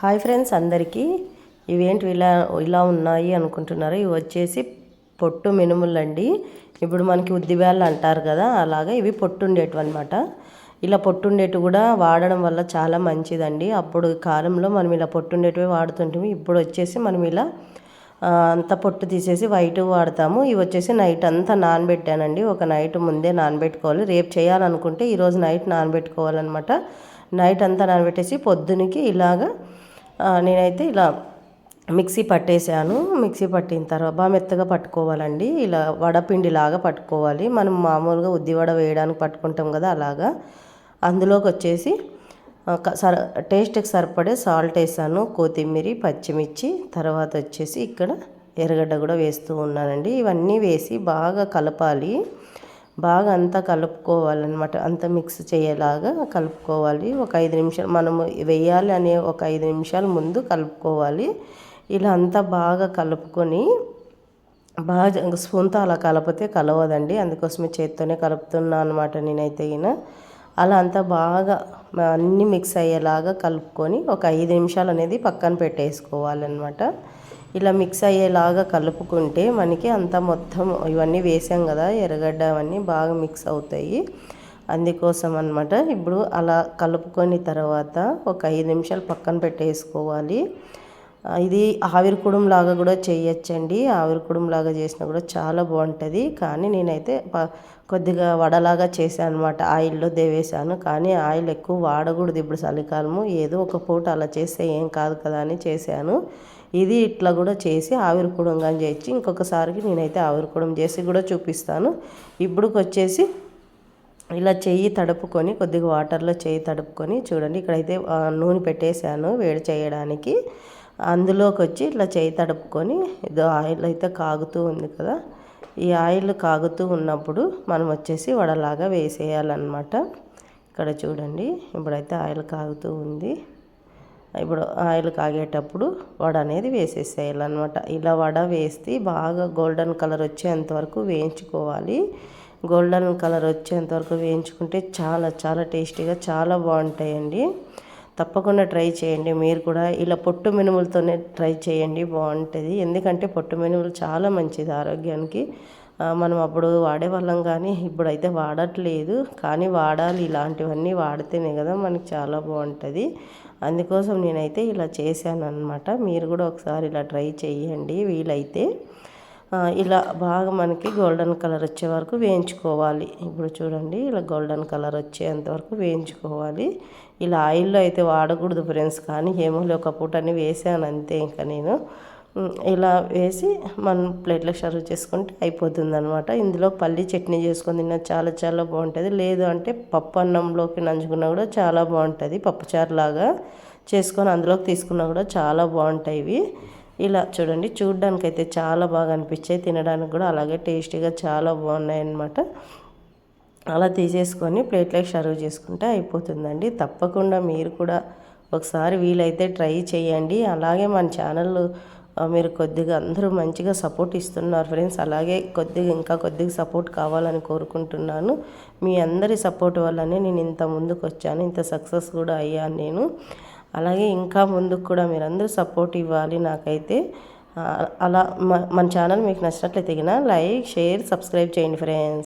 Hi friends అందరికీ. ఇవేంటి ఇలా ఇలా ఉన్నాయి అనుకుంటున్నారు. ఇవి వచ్చేసి పొట్టు మినుములండి. ఇప్పుడు మనకి ఉద్దిబ్యాళ్ళు అంటారు కదా, అలాగా ఇవి పొట్టుండేటివి అనమాట. ఇలా పొట్టుండేటివి కూడా వాడడం వల్ల చాలా మంచిదండి. అప్పుడు కాలంలో మనం ఇలా పొట్టుండేటివి వాడుతుంటాము. ఇప్పుడు వచ్చేసి మనం ఇలా అంత పొట్టు తీసేసి వైట్ వాడతాము. ఇవి వచ్చేసి నైట్ అంతా నానబెట్టానండి. ఒక నైట్ ముందే నానబెట్టుకోవాలి. రేపు చేయాలనుకుంటే ఈరోజు నైట్ నానబెట్టుకోవాలన్నమాట. నైట్ అంతా నానబెట్టేసి పొద్దునకి ఇలాగా నేనైతే ఇలా మిక్సీ పట్టేసాను. మిక్సీ పట్టిన తర్వాత బాగా మెత్తగా పట్టుకోవాలండి. ఇలా వడపిండిలాగా పట్టుకోవాలి. మనం మామూలుగా ఉద్దివడ వేయడానికి పట్టుకుంటాం కదా, అలాగా. అందులోకి వచ్చేసి టేస్ట్కి సరిపడే సాల్ట్ వేసాను, కొత్తిమీర, పచ్చిమిర్చి, తర్వాత వచ్చేసి ఇక్కడ ఎర్రగడ్డ కూడా వేస్తూ ఉన్నానండి. ఇవన్నీ వేసి బాగా కలపాలి. బాగా అంతా కలుపుకోవాలన్నమాట. అంతా మిక్స్ చేయలాగా కలుపుకోవాలి. ఒక 5 నిమిషాలు మనము వేయాలి అనే ఒక 5 నిమిషాల ముందు కలుపుకోవాలి. ఇలా అంతా బాగా కలుపుకొని బాగా స్పూన్తో అలా కలిపితే కలవదండి. అందుకోసమే చేత్తోనే కలుపుతున్నా అనమాట నేనైతే. అలా అంతా బాగా అన్నీ మిక్స్ అయ్యేలాగా కలుపుకొని ఒక 5 నిమిషాలు అనేది పక్కన పెట్టేసుకోవాలన్నమాట. ఇలా మిక్స్ అయ్యేలాగా కలుపుకుంటే మనకి అంతా మొత్తం ఇవన్నీ వేసాం కదా, ఎర్రగడ్డ అవన్నీ బాగా మిక్స్ అవుతాయి. అందుకోసం అనమాట. ఇప్పుడు అలా కలుపుకొని తర్వాత ఒక 5 నిమిషాలు పక్కన పెట్టేసుకోవాలి. ఇది ఆవిరికుడుం లాగా కూడా చేయొచ్చండి. ఆవిరికుడుం లాగా చేసినా కూడా చాలా బాగుంటుంది. కానీ నేనైతే కొద్దిగా వడలాగా చేశాను అనమాట. ఆయిల్లో దేవేశాను. కానీ ఆయిల్ ఎక్కువ వాడకూడదు ఇప్పుడు చలికాలము. ఏదో ఒక పూట అలా చేస్తే ఏం కాదు కదా అని చేశాను. ఇది ఇట్లా కూడా చేసి ఆవిరికుడంగా చేయొచ్చు. ఇంకొకసారికి నేనైతే ఆవిరికుడం చేసి కూడా చూపిస్తాను. ఇప్పుడుకి వచ్చేసి ఇలా చెయ్యి తడుపుకొని కొద్దిగా వాటర్లో చెయ్యి తడుపుకొని చూడండి. ఇక్కడైతే నూనె పెట్టేశాను వేడి చేయడానికి. అందులోకి వచ్చి ఇట్లా చేయి తడుపుకొని ఇది ఆయిల్ అయితే కాగుతూ ఉంది కదా, ఈ ఆయిల్ కాగుతూ ఉన్నప్పుడు మనం వచ్చేసి వడలాగా వేసేయాలన్నమాట. ఇక్కడ చూడండి, ఇప్పుడైతే ఆయిల్ కాగుతూ ఉంది. ఇప్పుడు ఆయిల్ కాగేటప్పుడు వడ అనేది వేసేసేయాలన్నమాట. ఇలా వడ వేస్తే బాగా గోల్డెన్ కలర్ వచ్చేంతవరకు వేయించుకోవాలి. గోల్డెన్ కలర్ వచ్చేంతవరకు వేయించుకుంటే చాలా చాలా టేస్టీగా చాలా బాగుంటాయండి. తప్పకుండా ట్రై చేయండి మీరు కూడా. ఇలా పొట్టు మినుములతోనే ట్రై చేయండి, బాగుంటుంది. ఎందుకంటే పొట్టు మినుములు చాలా మంచిది ఆరోగ్యానికి. మనం అప్పుడు వాడేవాళ్ళం కానీ ఇప్పుడైతే వాడట్లేదు. కానీ వాడాలి, ఇలాంటివన్నీ వాడితేనే కదా మనకి చాలా బాగుంటుంది. అందుకోసం నేనైతే ఇలా చేశాను అనమాట. మీరు కూడా ఒకసారి ఇలా ట్రై చేయండి వీలైతే. ఇలా బాగా మనకి గోల్డెన్ కలర్ వచ్చే వరకు వేయించుకోవాలి. ఇప్పుడు చూడండి, ఇలా గోల్డెన్ కలర్ వచ్చేంతవరకు వేయించుకోవాలి. ఇలా ఆయిల్లో అయితే వాడకూడదు ఫ్రెండ్స్, కానీ ఏమో ఒక పూట అని వేసాను అంతే. ఇంకా నేను ఇలా వేసి మనం ప్లేట్లో సర్వ్ చేసుకుంటే అయిపోతుంది అనమాట. ఇందులో పల్లి చట్నీ చేసుకొని తిన్నా చాలా చాలా బాగుంటుంది. లేదు అంటే పప్పు అన్నంలోకి నంచుకున్నా కూడా చాలా బాగుంటుంది. పప్పుచారు లాగా చేసుకొని అందులోకి తీసుకున్నా కూడా చాలా బాగుంటాయి ఇవి. ఇలా చూడండి, చూడడానికి అయితే చాలా బాగా అనిపించాయి, తినడానికి కూడా అలాగే టేస్టీగా చాలా బాగున్నాయి అన్నమాట. అలా తీసేసుకొని ప్లేట్లోకి సర్వ్ చేసుకుంటే అయిపోతుందండి. తప్పకుండా మీరు కూడా ఒకసారి వీలైతే ట్రై చేయండి. అలాగే మన ఛానల్ మీరు కొద్దిగా అందరూ మంచిగా సపోర్ట్ ఇస్తున్నారు ఫ్రెండ్స్. అలాగే ఇంకా కొద్దిగా సపోర్ట్ కావాలని కోరుకుంటున్నాను. మీ అందరి సపోర్ట్ వల్లనే నేను ఇంత ముందుకు వచ్చాను, ఇంత సక్సెస్ కూడా అయ్యాను నేను. అలాగే ఇంకా ముందుకు కూడా మీరందరూ సపోర్ట్ ఇవ్వాలి నాకైతే. అలా మన ఛానల్ మీకు నచ్చినట్లయితే లైక్, షేర్, సబ్స్క్రైబ్ చేయండి ఫ్రెండ్స్.